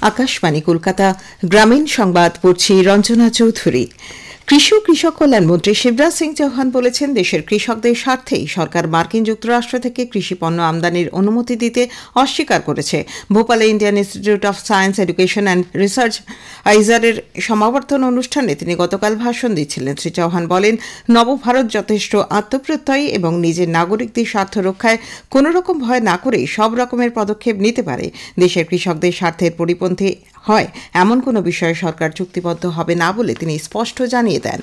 আকাশবাণী কলকাতা গ্রামীণ সংবাদ পড়ছি রঞ্জনা চৌধুরী। কৃষি ও কৃষক কল্যাণ মন্ত্রী শিবরাজ সিং চৌহান বলেছেন, দেশের কৃষকদের স্বার্থেই সরকার মার্কিন যুক্তরাষ্ট্র থেকে কৃষি পণ্য আমদানির অনুমতি দিতে অস্বীকার করেছে। ভোপালে Indian Institute of Science Education and Research আইজারের সমাবর্তন অনুষ্ঠানে তিনি গতকাল ভাষণ দিচ্ছিলেন। শ্রী চৌহান বলেন, নবভারত যথেষ্ট আত্মপ্রত্যয়ী এবং নিজের নাগরিকদের স্বার্থ রক্ষায় কোনো রকম ভয় না করেই সব রকমের পদক্ষেপ নিতে পারে। দেশের কৃষকদের স্বার্থের পরিপন্থী হয় এমন কোনো বিষয়ে সরকার চুক্তিবদ্ধ হবে না বলে তিনি স্পষ্ট জানিয়ে দেন।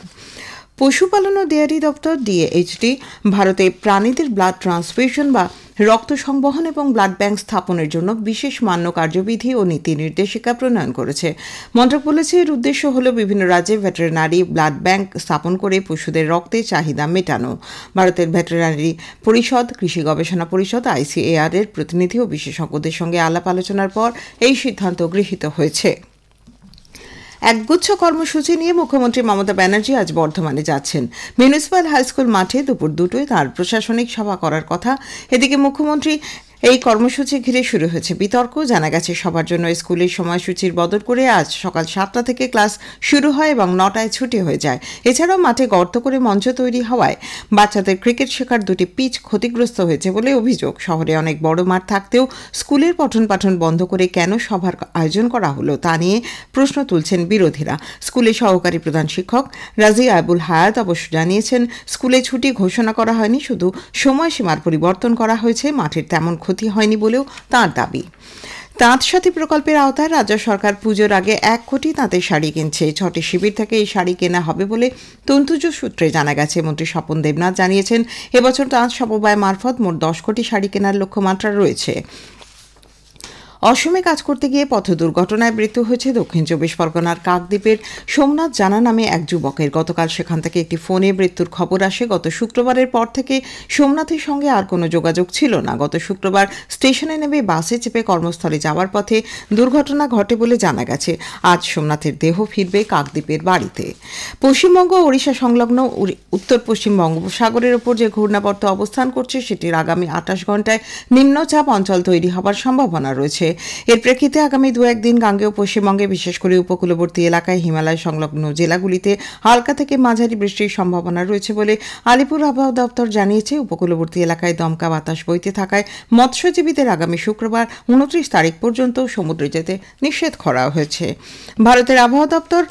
পশুপালন ও ডেয়ারি দপ্তর ডিএএইচডি ভারতে প্রাণীদের ব্লাড ট্রান্সফিউশন বা রক্ত সংবহন এবং ব্লাড ব্যাংক স্থাপনের জন্য বিশেষ মান্য কার্যবিধি ও নীতি নির্দেশিকা প্রণয়ন করেছে। মন্ত্রক বলেছে, এর উদ্দেশ্য হল বিভিন্ন রাজ্যে ভেটেরিনারি ব্লাড ব্যাংক স্থাপন করে পশুদের রক্তের চাহিদা মেটানো। ভারতের ভেটেরিনারি পরিষদ, কৃষি গবেষণা পরিষদ, ICAR এর প্রতিনিধি ও বিশেষজ্ঞদের সঙ্গে আলাপ আলোচনার পর এই সিদ্ধান্ত গৃহীত হয়েছে। একগুচ্ছ কর্মসূচি নিয়ে মুখ্যমন্ত্রী মমতা ব্যানার্জি আজ বর্ধমানে যাচ্ছেন। মিউনিসিপ্যাল হাইস্কুল মাঠে দুপুর 2টায় তাঁর প্রশাসনিক সভা করার কথা। এদিকে মুখ্যমন্ত্রী এই কর্মসূচি ঘিরে শুরু হয়েছে বিতর্ক। জানা গেছে, সবার জন্য স্কুলের সময়সূচির বদল করে আজ সকাল 7টা থেকে ক্লাস শুরু হয় এবং 9টায় ছুটি হয়ে যায়। এছাড়াও মাঠে গর্ত করে মঞ্চ তৈরি হওয়ায় বাচ্চাদের ক্রিকেট শেখার 2টি পিচ ক্ষতিগ্রস্ত হয়েছে বলে অভিযোগ। শহরে অনেক বড় মাঠ থাকতেও স্কুলের পঠন পাঠন বন্ধ করে কেন সভার আয়োজন করা হলো তা নিয়ে প্রশ্ন তুলছেন বিরোধীরা। স্কুলের সহকারী প্রধান শিক্ষক রাজি আবুল হায়াত অবশ্য জানিয়েছেন, স্কুলে ছুটি ঘোষণা করা হয়নি, শুধু সময়সীমার পরিবর্তন করা হয়েছে। মাঠের তেমন ক্ষতি হয়নি বলেও তাঁর দাবি। তাঁত সাথী প্রকল্পের আওতায় রাজ্য সরকার পুজোর আগে 1 কোটি তাঁতের শাড়ি কিনছে। 6টি শিবির থেকে এই শাড়ি কেনা হবে বলে তন্তুজ সূত্রে জানা গেছে। মন্ত্রী স্বপন দেবনাথ জানিয়েছেন, এবছর তাঁত সমবায় মারফত মোট 10 কোটি শাড়ি কেনার লক্ষ্যমাত্রা রয়েছে। অসমে কাজ করতে গিয়ে পথ দুর্ঘটনায় মৃত্যু হয়েছে দক্ষিণ 24 পরগনার কাকদ্বীপের সোমনাথ জানা নামে এক যুবকের। গতকাল সেখান থেকে একটি ফোনে মৃত্যুর খবর আসে। গত শুক্রবারের পর থেকে সোমনাথের সঙ্গে আর কোনো যোগাযোগ ছিল না। গত শুক্রবার স্টেশনে নেমে বাসে চেপে কর্মস্থলে যাওয়ার পথে দুর্ঘটনা ঘটে বলে জানা গেছে। আজ সোমনাথের দেহ ফিরবে কাকদ্বীপের বাড়িতে। পশ্চিমবঙ্গ ও ওড়িশা সংলগ্ন উত্তর পশ্চিম বঙ্গোপসাগরের ওপর যে ঘূর্ণাবর্ত অবস্থান করছে, সেটির আগামী 28 ঘণ্টায় নিম্নচাপ অঞ্চল তৈরি হবার সম্ভাবনা রয়েছে। এর প্রেক্ষিতে আগামী 2-1 দিন গাঙ্গেয় পশ্চিমবঙ্গে, বিশেষ করে উপকূলবর্তী এলাকায়, হিমালয় সংলগ্ন জেলাগুলিতে হালকা থেকে মাঝারি বৃষ্টির সম্ভাবনা রয়েছে বলে আলিপুর আবহাওয়া দপ্তর জানিয়েছে। উপকূলবর্তী এলাকায় দমকা বাতাস বইতে থাকায় মৎস্যজীবীদের আগামী শুক্রবার 29 তারিখ পর্যন্ত সমুদ্রে যেতে নিষেধ করা হয়েছে। ভারতের আবহাওয়া দপ্তর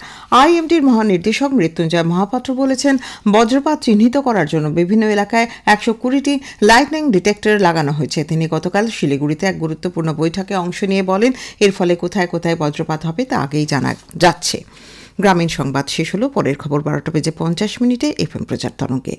IMDর মহানির্দেশক মৃত্যুঞ্জয় মহাপাত্র বলেছেন, বজ্রপাত চিহ্নিত করার জন্য বিভিন্ন এলাকায় 120টি লাইটনিং ডিটেক্টর লাগানো হয়েছে। তিনি গতকাল শিলিগুড়িতে এক গুরুত্বপূর্ণ বৈঠকে অংশ নিয়ে বলেন, এর ফলে কোথায় কোথায় বজ্রপাত হবে তা আগেই জানা যাচ্ছে। গ্রামীণ সংবাদ শেষ হলো। পরের খবর 12টা বেজে 50 মিনিটে FM প্রচার তরঙ্গে।